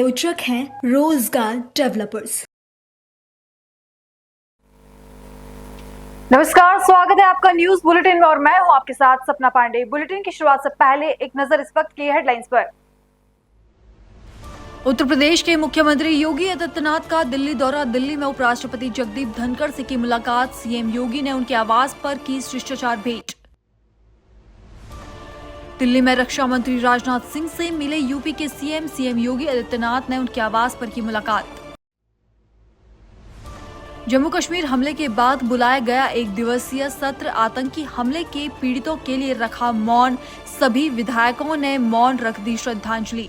प्रायोजक हैं रोजगार डेवलपर्स। नमस्कार, स्वागत है आपका न्यूज बुलेटिन में और मैं हूं आपके साथ सपना पांडे। बुलेटिन की शुरुआत से पहले एक नजर इस वक्त की हेडलाइंस पर। उत्तर प्रदेश के मुख्यमंत्री योगी आदित्यनाथ का दिल्ली दौरा। दिल्ली में उपराष्ट्रपति जगदीप धनखड़ से की मुलाकात। सीएम योगी ने उनके आवास पर की शिष्टाचार भेंट। दिल्ली में रक्षा मंत्री राजनाथ सिंह से मिले यूपी के सीएम योगी आदित्यनाथ ने उनके आवास पर की मुलाकात। जम्मू कश्मीर हमले के बाद बुलाया गया एक दिवसीय सत्र। आतंकी हमले के पीड़ितों के लिए रखा मौन। सभी विधायकों ने मौन रख दी श्रद्धांजलि।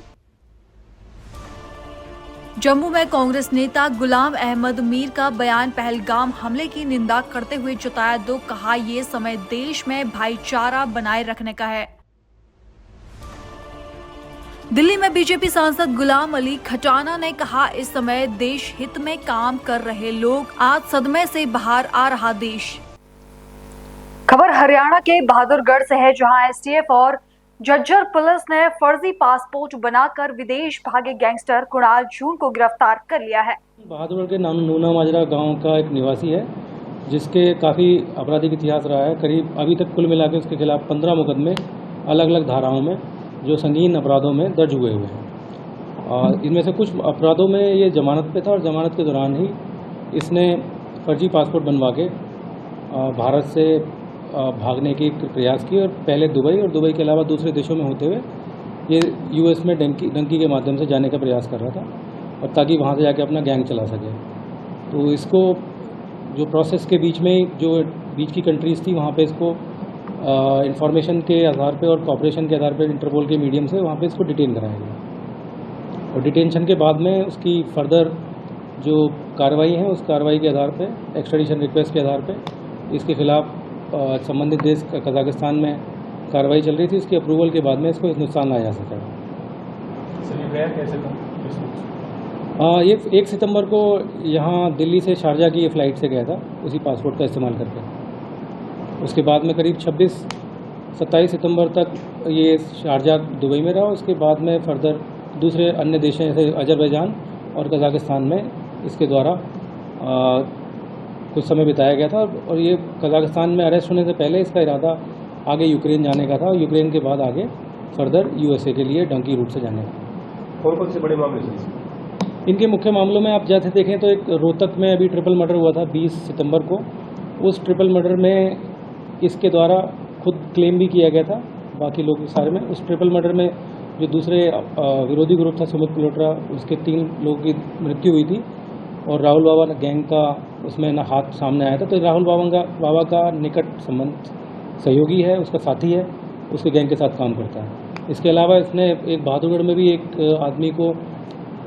जम्मू में कांग्रेस नेता गुलाम अहमद मीर का बयान पहलगाम हमले की निंदा करते हुए जताया दुख। कहा, ये समय देश में भाईचारा बनाए रखने का है। दिल्ली में बीजेपी सांसद गुलाम अली खटाना ने कहा, इस समय देश हित में काम कर रहे लोग, आज सदमे से बाहर आ रहा देश। खबर हरियाणा के बहादुरगढ़ से है, जहां एसटीएफ और झज्जर पुलिस ने फर्जी पासपोर्ट बनाकर विदेश भागे गैंगस्टर कुणाल जून को गिरफ्तार कर लिया है। बहादुरगढ़ के नूना माजरा गांव का एक निवासी है, जिसके काफ़ी आपराधिक इतिहास रहा है। करीब अभी तक कुल मिलाकर उसके खिलाफ 15 मुकदमे अलग अलग धाराओं में जो संगीन अपराधों में दर्ज हुए हैं। और इनमें से कुछ अपराधों में ये जमानत पे था और जमानत के दौरान ही इसने फर्जी पासपोर्ट बनवा के भारत से भागने की प्रयास की और पहले दुबई और दुबई के अलावा दूसरे देशों में होते हुए ये यूएस में डंकी के माध्यम से जाने का प्रयास कर रहा था, और ताकि वहाँ से जाके अपना गैंग चला सके। तो इसको जो प्रोसेस के बीच में जो बीच की कंट्रीज़ थी, वहाँ पे इसको इंफॉर्मेशन के आधार पे और कॉपरेशन के आधार पे इंटरपोल के मीडियम से वहाँ पे इसको डिटेन कराया गया। और डिटेंशन के बाद में उसकी फर्दर जो कार्रवाई है, उस कार्रवाई के आधार पे, एक्स्ट्राडिशन रिक्वेस्ट के आधार पे इसके खिलाफ संबंधित देश कजाकिस्तान में कार्रवाई चल रही थी। इसकी अप्रूवल के बाद में इसको हिंदुस्तान लाया जा सका। ये 1 सितंबर को यहाँ दिल्ली से शारजा की ये फ़्लाइट से गया था, उसी पासपोर्ट का इस्तेमाल करके। उसके बाद में करीब 26-27 सितंबर तक ये शारजा दुबई में रहा। उसके बाद में फर्दर दूसरे अन्य देशों जैसे अजरबैजान और कजाकिस्तान में इसके द्वारा कुछ समय बिताया गया था। और ये कजाकिस्तान में अरेस्ट होने से पहले इसका इरादा आगे यूक्रेन जाने का था, और यूक्रेन के बाद आगे फर्दर यूएसए के लिए डंकी रूट से जाने का। कौन कौन से बड़े मामले थे इनके? मुख्य मामलों में आप जैसे देखें तो एक रोहतक में अभी ट्रिपल मर्डर हुआ था 20 सितंबर को। उस ट्रिपल मर्डर में इसके द्वारा खुद क्लेम भी किया गया था बाकी लोग सारे में। उस ट्रिपल मर्डर में जो दूसरे विरोधी ग्रुप था सुमित मल्होत्रा, उसके 3 लोगों की मृत्यु हुई थी, और राहुल बाबा गैंग का उसमें ना हाथ सामने आया था। तो राहुल बाबा का निकट संबंध सहयोगी है, उसका साथी है, उसके गैंग के साथ काम करता है। इसके अलावा इसने एक बहादुरगढ़ में भी एक आदमी को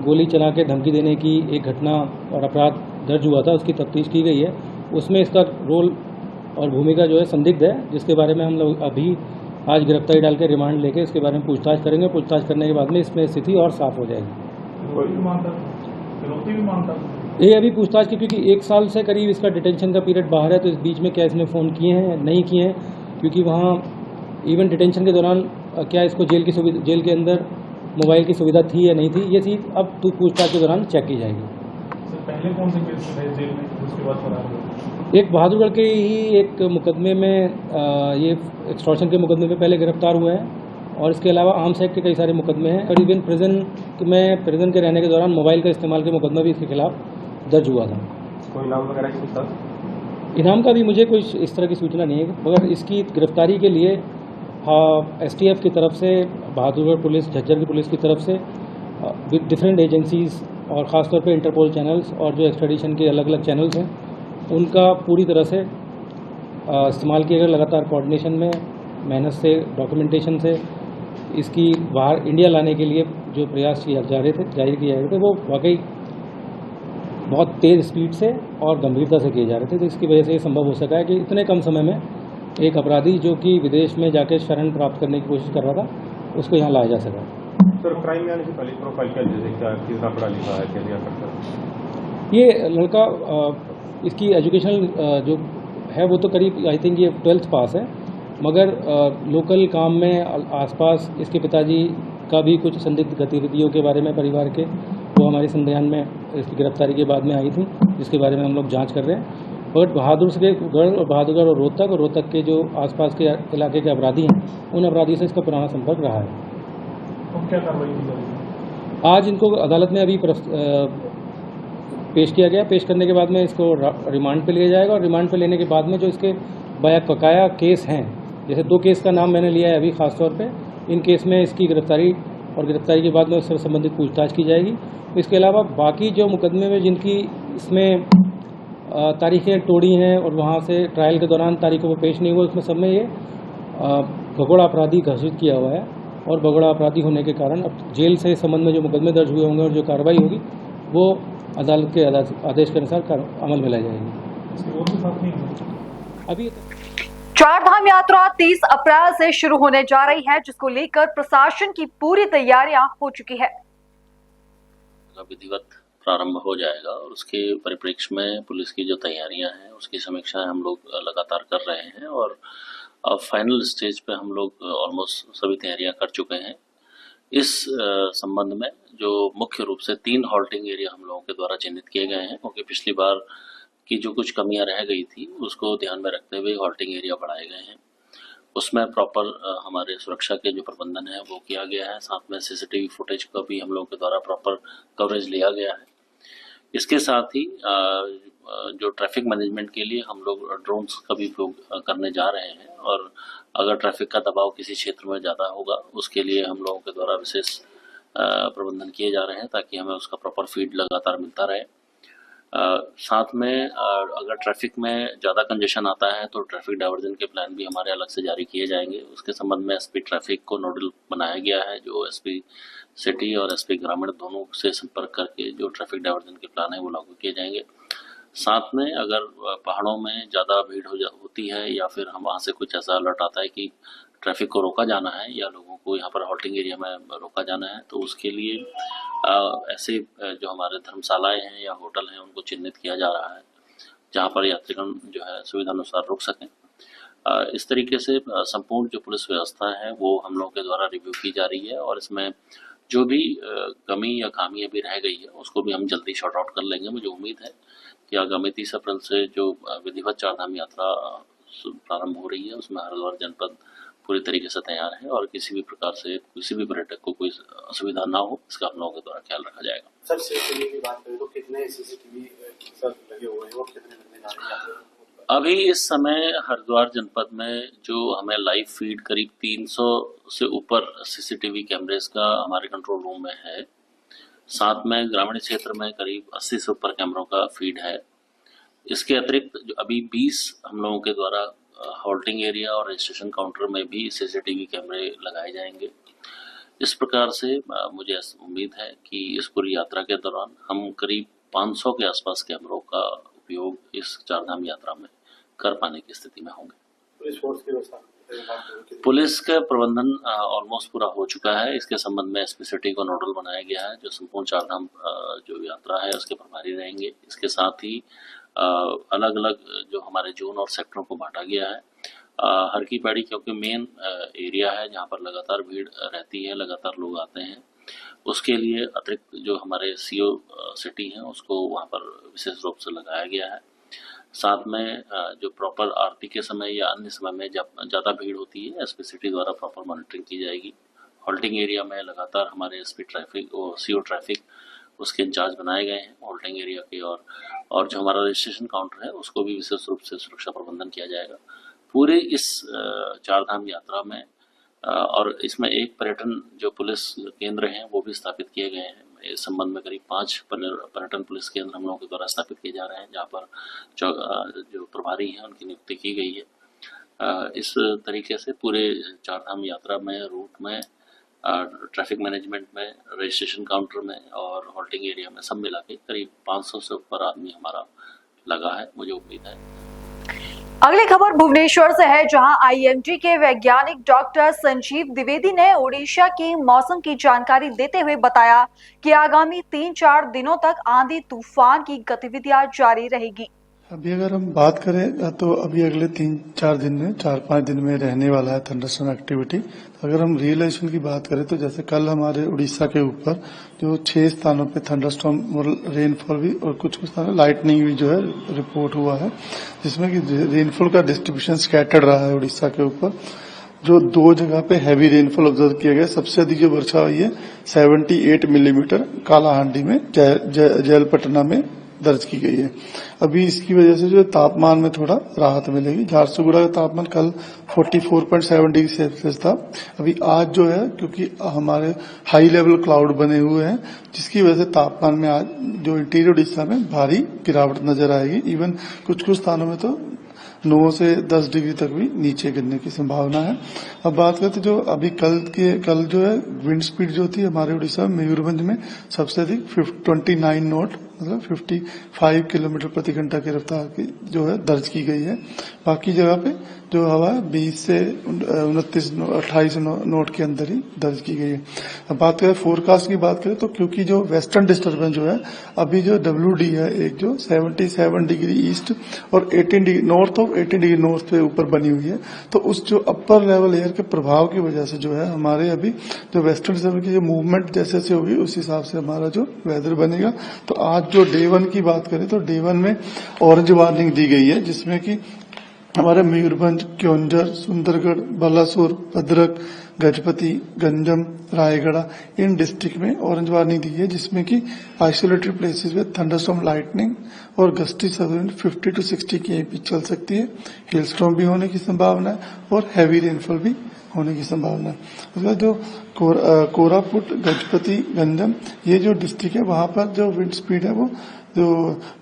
गोली चला के धमकी देने की एक घटना और अपराध दर्ज हुआ था, उसकी तफ्तीश की गई है। उसमें इसका रोल और भूमिका जो है संदिग्ध है, जिसके बारे में हम लोग अभी आज गिरफ्तारी डाल के रिमांड लेके इसके बारे में पूछताछ करेंगे। पूछताछ करने के बाद में इसमें स्थिति और साफ हो जाएगी। ये अभी पूछताछ की, क्योंकि 1 साल से करीब इसका डिटेंशन का पीरियड बाहर है, तो इस बीच में क्या इसने फ़ोन किए हैं नहीं किए हैं, क्योंकि वहाँ इवन डिटेंशन के दौरान क्या इसको जेल के अंदर मोबाइल की सुविधा थी या नहीं थी, ये चीज़ अब पूछताछ के दौरान चेक की जाएगी। पहले कौन से केस में जेल में, उसके बाद फरार हुए? एक बहादुरगढ़ के ही एक मुकदमे में ये एक्सटॉर्शन के मुकदमे में पहले गिरफ्तार हुए हैं, और इसके अलावा आर्म्स एक्ट के कई सारे मुकदमे हैं, और इवन प्रिजन के रहने के दौरान मोबाइल का इस्तेमाल के मुकदमा भी इसके खिलाफ दर्ज हुआ था। कोई नाम वगैरह के साथ? इनाम का भी मुझे कोई इस तरह की सूचना नहीं है, मगर इसकी गिरफ्तारी के लिए एसटीएफ की तरफ से, बहादुरगढ़ पुलिस, झज्जर की पुलिस की तरफ से डिफरेंट एजेंसीज और ख़ासतौर पे इंटरपोल चैनल्स और जो एक्स्ट्राडिशन के अलग अलग चैनल्स हैं, उनका पूरी तरह से इस्तेमाल किया गया। लगातार कोऑर्डिनेशन में, मेहनत से, डॉक्यूमेंटेशन से इसकी बाहर इंडिया लाने के लिए जो प्रयास जारी किए जा रहे थे, वो वाकई बहुत तेज़ स्पीड से और गंभीरता से किए जा रहे थे। तो इसकी वजह से ये संभव हो सका है कि इतने कम समय में एक अपराधी जो कि विदेश में जाकर शरण प्राप्त करने की कोशिश कर रहा था, उसको यहाँ लाया जा सका। सर, क्राइम में आने से पहले प्रोफाइल क्या, जैसे क्या कितना पढ़ा लिखा है, क्या दिया करता है? ये लड़का इसकी एजुकेशनल जो है वो तो करीब आई थिंक ये 12th पास है, मगर लोकल काम में आसपास इसके पिताजी का भी कुछ संदिग्ध गतिविधियों के बारे में परिवार के जो हमारे संज्ञान में इसकी गिरफ्तारी के बाद में आई थी, जिसके बारे में हम लोग जांच कर रहे हैं। और बहादुरगढ़ और रोहतक के जो आसपास के इलाके के अपराधी हैं, उन अपराधियों से इसका पुराना संपर्क रहा है। तो क्या कार्रवाई की जाएगी? आज इनको अदालत में अभी पेश किया गया। पेश करने के बाद में इसको रिमांड पे लिया जाएगा और रिमांड पे लेने के बाद में जो इसके बकाया केस हैं, जैसे 2 केस का नाम मैंने लिया है अभी खास तौर पे, इन केस में इसकी गिरफ्तारी और गिरफ्तारी के बाद में उससे संबंधित पूछताछ की जाएगी। इसके अलावा बाकी जो मुकदमे में जिनकी इसमें तारीखें तोड़ी हैं और वहाँ से ट्रायल के दौरान तारीखों पर पेश नहीं हुआ, उसमें सब में ये भगोड़ा अपराधी घोषित किया हुआ है और भगोड़ा अपराधी होने के कारण अब जेल से संबंध में जो मुकदमे दर्ज हुए होंगे और जो कार्रवाई होगी वो अदालत के आदेश के अनुसार अमल में लाई जाएगी। अभी चारधाम यात्रा 30 अप्रैल से शुरू होने जा रही है, जिसको लेकर प्रशासन की पूरी तैयारियां हो चुकी है। विधिवत प्रारंभ हो जाएगा और उसके परिप्रेक्ष्य में पुलिस की जो तैयारियां हैं उसकी समीक्षा हम लोग लगातार कर रहे हैं और फाइनल स्टेज पे हम लोग ऑलमोस्ट सभी तैयारियां कर चुके हैं। इस संबंध में जो मुख्य रूप से 3 हॉल्टिंग एरिया हम लोगों के द्वारा चिन्हित किए गए हैं, क्योंकि पिछली बार की जो कुछ कमियां रह गई थी उसको ध्यान में रखते हुए हॉल्टिंग एरिया बढ़ाए गए हैं। उसमें प्रॉपर हमारे सुरक्षा के जो प्रबंधन है वो किया गया है। साथ में सीसीटीवी फुटेज का भी हम लोगों के द्वारा प्रॉपर कवरेज लिया गया है। इसके साथ ही जो ट्रैफिक मैनेजमेंट के लिए हम लोग ड्रोन्स का भी उपयोग करने जा रहे हैं और अगर ट्रैफिक का दबाव किसी क्षेत्र में ज़्यादा होगा उसके लिए हम लोगों के द्वारा विशेष प्रबंधन किए जा रहे हैं ताकि हमें उसका प्रॉपर फीड लगातार मिलता रहे। साथ में अगर ट्रैफिक में ज़्यादा कंजेशन आता है तो ट्रैफिक डाइवर्जन के प्लान भी हमारे अलग से जारी किए जाएंगे। उसके संबंध में एसपी ट्रैफिक को नोडल बनाया गया है, जो एसपी सिटी और एसपी ग्रामीण दोनों से संपर्क करके जो ट्रैफिक डाइवर्जन के प्लान है वो लागू किए जाएंगे। साथ में अगर पहाड़ों में ज़्यादा भीड़ होती है या फिर हम वहाँ से कुछ ऐसा अलर्ट आता है कि ट्रैफिक को रोका जाना है या लोगों को यहाँ पर हॉल्टिंग एरिया में रोका जाना है, तो उसके लिए ऐसे जो हमारे धर्मशालाएं हैं या होटल हैं उनको चिन्हित किया जा रहा है जहाँ पर यात्रीगण जो है सुविधा अनुसार रुक सकें। इस तरीके से संपूर्ण जो पुलिस व्यवस्था है वो हम लोगों के द्वारा रिव्यू की जा रही है और इसमें जो भी कमी या खामी अभी रह गई है उसको भी हम जल्दी शॉर्ट आउट कर लेंगे। मुझे उम्मीद है कि आगामी 30 अप्रैल से जो विधिवत चारधाम यात्रा प्रारंभ हो रही है उसमें हरिद्वार जनपद पूरी तरीके से तैयार है और किसी भी प्रकार से किसी भी पर्यटक को कोई असुविधा ना हो इसका हम लोगों के द्वारा ख्याल रखा जाएगा। सर, सीसीटीवी की बात करें तो कितने सीसीटीवी सर लगे हुए हैं और कितने लगने जा रहे हैं? अभी इस समय हरिद्वार जनपद में जो हमें लाइव फीड करीब 300 से ऊपर सीसीटीवी कैमरेज का हमारे कंट्रोल रूम में है। साथ में ग्रामीण क्षेत्र में करीब 80 से ऊपर कैमरों का फीड है। इसके अतिरिक्त जो अभी 20 हम लोगों के द्वारा हॉल्टिंग एरिया और रजिस्ट्रेशन काउंटर में भी सीसीटीवी कैमरे लगाए जाएंगे। इस प्रकार से मुझे उम्मीद है कि इस पूरी यात्रा के दौरान हम करीब 500 के आसपास कैमरों का उपयोग इस चारधाम यात्रा में कर पाने की स्थिति में होंगे। पुलिस फोर्स की व्यवस्था, पुलिस का प्रबंधन ऑलमोस्ट पूरा हो चुका है। इसके संबंध में एसपी सिटी को नोडल बनाया गया है जो संपूर्ण चारधाम जो यात्रा है उसके प्रभारी रहेंगे। इसके साथ ही अलग अलग जो हमारे जोन और सेक्टरों को बांटा गया है। हर की पैड़ी क्योंकि मेन एरिया है जहाँ पर लगातार भीड़ रहती है, लगातार लोग आते हैं, उसके लिए अतिरिक्त जो हमारे सीओ सिटी हैं उसको वहाँ पर विशेष रूप से लगाया गया है। साथ में जो प्रॉपर आरती के समय या अन्य समय में जब ज़्यादा भीड़ होती है एसपी सिटी द्वारा प्रॉपर मॉनिटरिंग की जाएगी। हॉल्टिंग एरिया में लगातार हमारे एसपी ट्रैफिक और सीओ ट्रैफिक उसके इंचार्ज बनाए गए हैं हॉल्टिंग एरिया के और जो हमारा रजिस्ट्रेशन काउंटर है उसको भी विशेष रूप से सुरक्षा प्रबंधन किया जाएगा पूरे इस चारधाम यात्रा में। और इसमें एक पर्यटन जो पुलिस केंद्र हैं वो भी स्थापित किए गए हैं। इस संबंध में करीब 5 पर्यटन पुलिस केंद्र हम लोगों के द्वारा स्थापित किए जा रहे हैं जहाँ पर जो प्रभारी हैं उनकी नियुक्ति की गई है। इस तरीके से पूरे चारधाम यात्रा में रूट में ट्रैफिक मैनेजमेंट में रजिस्ट्रेशन काउंटर में और हॉल्टिंग एरिया में सब मिला के करीब 500 से ऊपर आदमी हमारा लगा है। मुझे उम्मीद है। अगली खबर भुवनेश्वर से है जहां आईएमडी के वैज्ञानिक डॉक्टर संजीव द्विवेदी ने ओडिशा की मौसम की जानकारी देते हुए बताया कि आगामी 3-4 दिनों तक आंधी तूफान की गतिविधियां जारी रहेगी। अभी अगर हम बात करें तो अभी अगले 4-5 दिन में रहने वाला है थंडरस्टॉर्म एक्टिविटी। अगर हम रियलाइजेशन की बात करें तो जैसे कल हमारे उड़ीसा के ऊपर जो 6 स्थानों पे थंडरस्टॉर्म रेनफॉल भी और कुछ स्थानों लाइटनिंग भी जो है रिपोर्ट हुआ है, जिसमें कि रेनफॉल का डिस्ट्रीब्यूशन स्कैटर्ड रहा है उड़ीसा के ऊपर। जो 2 जगह पे हैवी रेनफॉल ऑब्जर्व किया गया, सबसे अधिक जो वर्षा हुई है 78 मिलीमीटर कालाहांडी में जयलपटना में दर्ज की गई है। अभी इसकी वजह से जो तापमान में थोड़ा राहत मिलेगी। झारसुगुड़ा का तापमान कल 44.7 डिग्री सेल्सियस था। अभी आज जो है, क्योंकि हमारे हाई लेवल क्लाउड बने हुए हैं, जिसकी वजह से तापमान में आज जो इंटीरियर उड़ीसा में भारी गिरावट नजर आएगी। इवन कुछ स्थानों में तो 9 से 10 डिग्री तक भी नीचे गिरने की संभावना है। अब बात करते जो अभी कल जो है विंड स्पीड जो थी हमारे उड़ीसा में मयूरभंज में सबसे अधिक 29 नॉट मतलब 55 किलोमीटर प्रति घंटा की रफ्तार की जो है दर्ज की गई है। बाकी जगह पे जो हवा 20 से 28 नॉट के अंदर ही दर्ज की गई है। अब बात करें फोरकास्ट की बात करें तो क्योंकि जो वेस्टर्न डिस्टर्बेंस जो है अभी जो WD है एक जो 77 डिग्री ईस्ट और 18 degree north of 18 degree north पे ऊपर बनी हुई है, तो उस जो अपर लेवल एयर के प्रभाव की वजह से जो है हमारे अभी जो वेस्टर्न डिस्टर्बेंस की जो मूवमेंट जैसे से होगी उस हिसाब से हमारा जो वेदर बनेगा। तो आज जो डे 1 की बात करें तो डे 1 में ऑरेंज वार्निंग दी गई है, जिसमें कि हमारे मयूरभंज, क्योंझर, सुंदरगढ़, बालासोर, भद्रक, गजपति, गंजम, रायगढ़ इन डिस्ट्रिक्ट में ऑरेंज वार्निंग दी है, जिसमें कि आइसोलेटेड प्लेसेस में थंडरस्टॉर्म लाइटनिंग और गस्टी सर्विंड 50 to 60 km चल सकती है। हेलस्टॉर्म भी होने की संभावना है और हैवी रेनफॉल भी होने की संभावना है। उसके बाद जो कोरापुट, गजपति, गंजम ये जो डिस्ट्रिक्ट है वहां पर जो विंड स्पीड है वो जो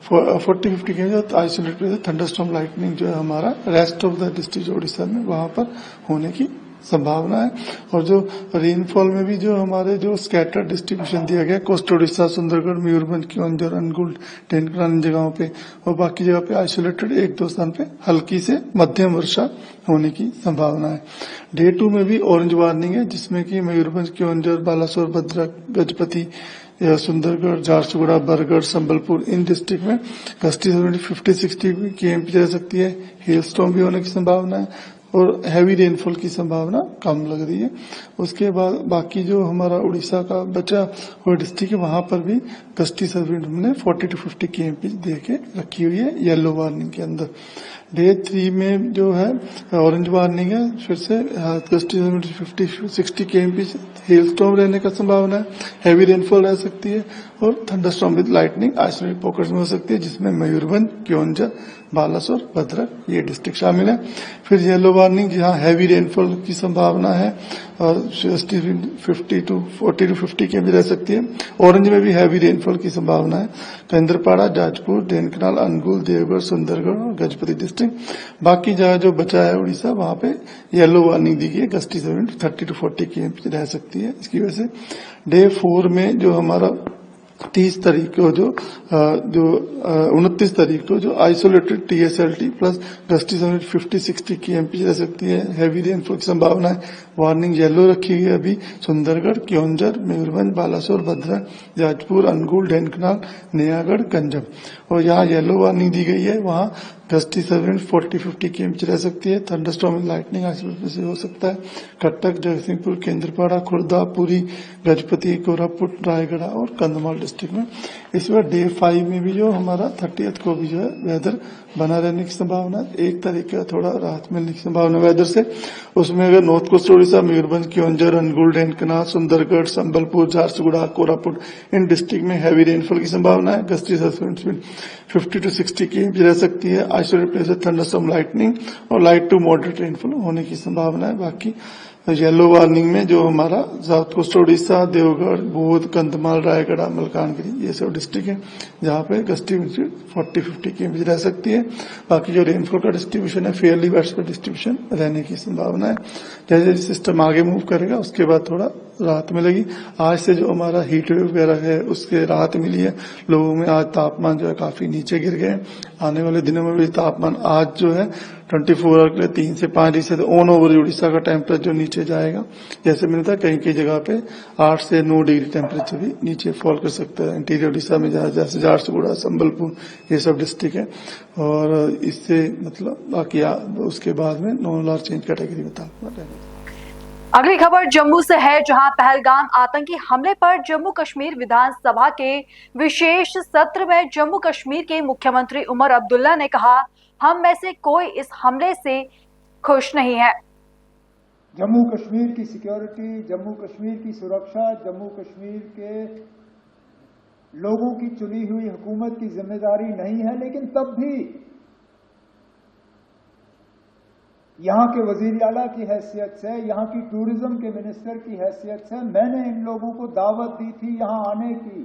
40-50 के जो आइसोलेटेड थंडरस्टॉर्म लाइटनिंग जो है हमारा rest of the district Orissa में वहां पर होने की संभावना है। और जो रेनफॉल में भी जो हमारे जो स्कैटर डिस्ट्रीब्यूशन दिया गया कोस्ट उड़ीसा, सुंदरगढ़, मयूरभंज, क्योंझर, अनुगुल, ढेंकनाल इन जगहों पे और बाकी जगह पे आइसोलेटेड 1-2 स्थान पे हल्की से मध्यम वर्षा होने की संभावना है। डे 2 में भी ऑरेंज वार्निंग है, जिसमें कि मयूरभंज, क्योंझर, बालासोर, भद्रक, गजपति, सुंदरगढ़, झारसुगुड़ा, बरगढ़, संबलपुर इन डिस्ट्रिक्ट में गस्टी 50-60 km रह सकती है। हेलस्टॉर्म भी होने की संभावना है और हैवी रेनफॉल की संभावना कम लग रही है। उसके बाद बाकी जो हमारा उड़ीसा का बचा हुआ डिस्ट्रिक्ट है वहां पर भी गस्टी सर्विंड हमने 40 to 50 km दे के रखी हुई है येलो वार्निंग के अंदर। डे 3 में जो है ऑरेंज वार्निंग है, फिर से गस्टी 50-60 km हेलस्टॉर्म रहने का संभावना है, हैवी रेनफॉल रह सकती है और thunderstorm with lightning isolated pockets में हो सकती है, जिसमें मयूरभंज, क्योंझर, बालासोर, भद्रक ये डिस्ट्रिक्ट शामिल है। फिर येलो वार्निंग जहां हैवी रेनफॉल की संभावना है और 40 to 50 km रह सकती है। ऑरेंज में भी हैवी रेनफॉल की संभावना है, केंद्रपाड़ा, जाजपुर, ढेंकनाल, अनुगुल, देवगढ़, सुंदरगढ़ और गजपति डिस्ट्रिक्ट। बाकी जगह जो बचा है उड़ीसा वहां पे येलो वार्निंग दी गई है, गस्टी 30 to 40 km रह सकती है। इसकी वजह से डे 4 में जो हमारा 30 तारीख को जो 29 तारीख को जो isolated TSLT plus gusty 50-60 km रह सकती है, हैवी रेनफॉल की संभावना है। वार्निंग येलो रखी हुई है अभी सुंदरगढ़, क्योंझर, मयूरभंज, बालासोर, भद्रक, जाजपुर, अनुगुल, ढेंकनाल, नयागढ़, गंजम और यहाँ येलो वार्निंग दी गई है, वहाँ गस्टी 40-50 km रह सकती है। थंडरस्टॉर्म लाइटनिंग आइसोलेटेड से हो सकता है। कटक, जगतसिंहपुर, केंद्रपाड़ा, खुर्दा, पुरी, गजपति, कोरापुट, रायगढ़ और कंधमाल डिस्ट्रिक्ट में। इस बार डे 5 में भी जो हमारा 30th को भी जो है वेदर बना रहने की संभावना है। 1 तारीख का थोड़ा राहत मिलने की संभावना वेदर से। उसमें अगर नॉर्थ कोस्ट उड़ीसा, मयूरभंज, क्योंझर, अनुगुल, ढेंकनाल, सुंदरगढ़, संबलपुर, झारसुगुड़ा, कोरापुट इन डिस्ट्रिक्ट में हैवी रेनफॉल की संभावना है। गस्टी 50 to 60 km रह सकती है। आइसोलेटेड प्लेसेस थंडरस्टॉर्म लाइटनिंग और लाइट टू मॉडरेट रेनफॉल होने की संभावना है। बाकी येलो वार्निंग में जो हमारा साउथ कोस्ट उड़ीसा, देवगढ़, बूंद, कंधमाल, रायगढ़, मलकानगिरी ये सब डिस्ट्रिक्ट है जहां पे गस्टी 40-50 km रह सकती है। बाकी जो रेनफॉल का डिस्ट्रीब्यूशन है फेयरली वाइडस्प्रेड डिस्ट्रीब्यूशन रहने की संभावना है। जैसे सिस्टम आगे मूव करेगा उसके बाद थोड़ा राहत मिलेगी। आज से जो हमारा हीट वेव वगैरह है उसके राहत मिली है लोगों में। आज तापमान जो है काफी नीचे गिर गए। आने वाले दिनों में भी तापमान आज जो है 24 आवर के लिए 3 से 5 डिग्री से ऑन ओवर उड़ीसा का टेम्परेचर नीचे जाएगा। जैसे मैंने कहा कहीं कहीं जगह पे 8 से 9 डिग्री टेम्परेचर भी नीचे फॉल कर सकता है। इंटीरियर उड़ीसा में जैसे झारसुगुड़ा, संबलपुर ये सब डिस्ट्रिक्ट है। और इससे मतलब बाकी उसके बाद में नॉर्मल और चेंज कैटेगरी में तापमान रहेगा। अगली खबर जम्मू से है, जहां पहलगाम आतंकी हमले पर जम्मू कश्मीर विधानसभा के विशेष सत्र में जम्मू कश्मीर के मुख्यमंत्री उमर अब्दुल्ला ने कहा, हम में से कोई इस हमले से खुश नहीं है। जम्मू कश्मीर की सिक्योरिटी, जम्मू कश्मीर की सुरक्षा, जम्मू कश्मीर के लोगों की चुनी हुई हुकूमत की जिम्मेदारी नहीं है, लेकिन तब भी यहाँ के वजीर आला की हैसियत से, यहाँ की टूरिज्म के मिनिस्टर की हैसियत से मैंने इन लोगों को दावत दी थी यहाँ आने की।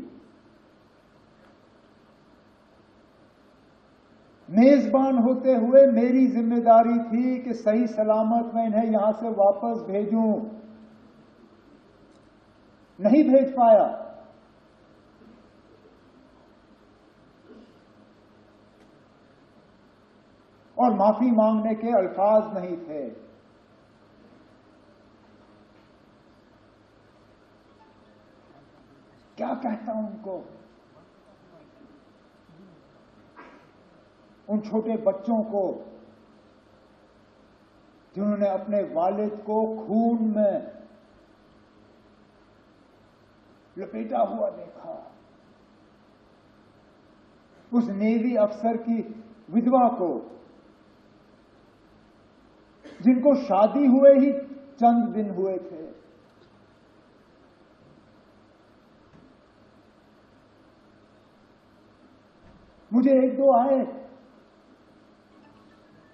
मेजबान होते हुए मेरी जिम्मेदारी थी कि सही सलामत मैं इन्हें यहां से वापस भेजूं। नहीं भेज पाया। और माफी मांगने के अल्फाज नहीं थे। क्या कहता हूं उनको, उन छोटे बच्चों को जिन्होंने अपने वालिद को खून में लपेटा हुआ देखा, उस नेवी अफसर की विधवा को जिनको शादी हुए ही चंद दिन हुए थे, मुझे एक दो आए,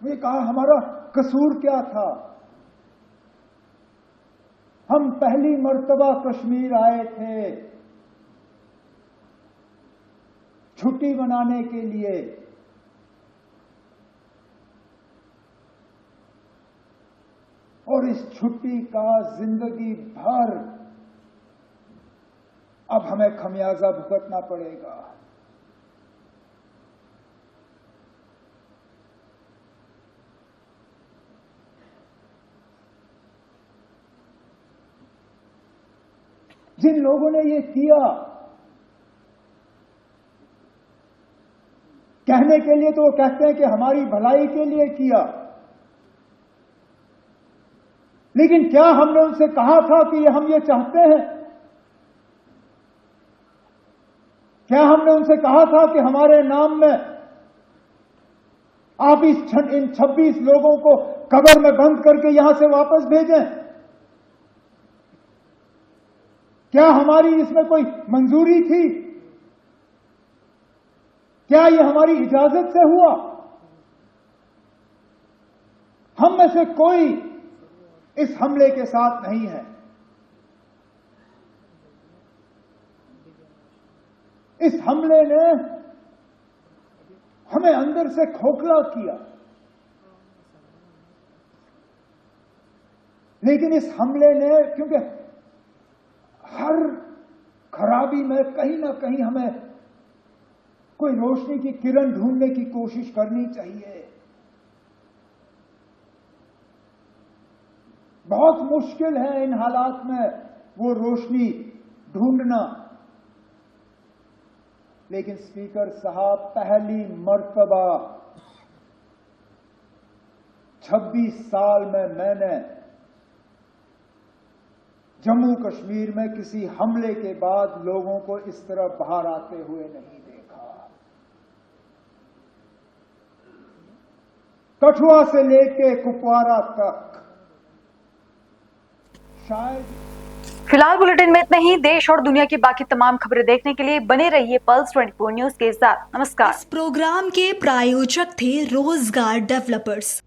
मुझे कहा हमारा कसूर क्या था, हम पहली मर्तबा कश्मीर आए थे छुट्टी मनाने के लिए, और इस छुट्टी का जिंदगी भर अब हमें खमियाजा भुगतना पड़ेगा। जिन लोगों ने ये किया, कहने के लिए तो वो कहते हैं कि हमारी भलाई के लिए किया, लेकिन क्या हमने उनसे कहा था कि हम ये चाहते हैं? क्या हमने उनसे कहा था कि हमारे नाम में आप इन 26 लोगों को कब्र में बंद करके यहां से वापस भेजें? क्या हमारी इसमें कोई मंजूरी थी? क्या ये हमारी इजाजत से हुआ? हम में से कोई इस हमले के साथ नहीं है। इस हमले ने हमें अंदर से खोखला किया, लेकिन इस हमले ने, क्योंकि हर खराबी में कहीं ना कहीं हमें कोई रोशनी की किरण ढूंढने की कोशिश करनी चाहिए। बहुत मुश्किल है इन हालात में वो रोशनी ढूंढना, लेकिन स्पीकर साहब, पहली मर्तबा 26 साल में मैंने जम्मू कश्मीर में किसी हमले के बाद लोगों को इस तरह बाहर आते हुए नहीं देखा। कठुआ से लेके कुपवारा तक शायद। फिलहाल बुलेटिन में इतना ही। देश और दुनिया की बाकी तमाम खबरें देखने के लिए बने रहिए पल्स 24 न्यूज के साथ। नमस्कार। इस प्रोग्राम के प्रायोजक थे रोजगार डेवलपर्स।